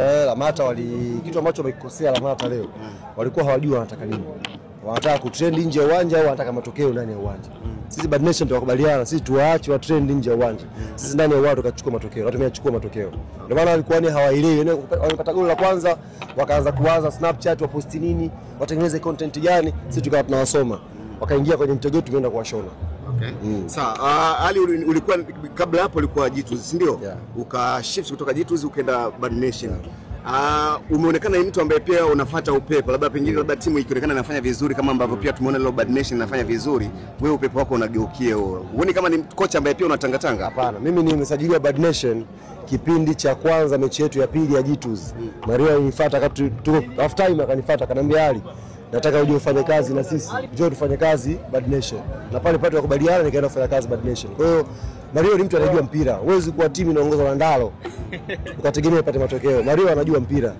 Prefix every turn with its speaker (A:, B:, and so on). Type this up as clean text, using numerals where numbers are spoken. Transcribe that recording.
A: Lamata kitu ambacho wamekosea Lamata leo. Walikuwa hawajui wanataka nini. Wanataka kutrend nje ya uwanja au wanataka matokeo ndani ya uwanja. Sisi Bad Nation tunakubaliana, sisi tuwaache wa trend nje ya uwanja. Sisi ndani ya uwanja tukachukua matokeo. Watu tumechukua matokeo. Ndio maana walikuwa ni hawaelewi. Wamepata goli la kwanza, wakaanza kuwaza Snapchat wa posti nini, watengeneze content gani, sisi tukawa tunawasoma. Wakaingia kwenye mtego, tumeenda kuwashona.
B: Okay. Sawa, Ali ulikuwa kabla hapo ulikuwa Jitu, si ndio?
A: Yeah.
B: Ukashift kutoka Jitu ukaenda Bad Nation. Umeonekana ni mtu ambaye pia unafuata upepo, labda pengine labda timu ikionekana inafanya vizuri kama ambavyo pia tumeona leo Bad Nation inafanya vizuri, wewe upepo wako unageukia huo. Uone kama ni kocha ambaye pia unatangatanga?
A: Hapana, mimi nimesajiliwa Bad Nation kipindi cha kwanza mechi yetu ya pili ya Jitu. Mario alinifuata wakati tuko half time, akanifuata akaniambia, Ali, nataka uje ufanye kazi na sisi. Njoo tufanye kazi Bad Nation. Na pale pale tukakubaliana, nikaenda kufanya kazi Bad Nation. Kwa hiyo Mario ni mtu anajua mpira. Huwezi kuwa timu inaongozwa na Ndalo ukategemea ipate matokeo. Mario anajua mpira.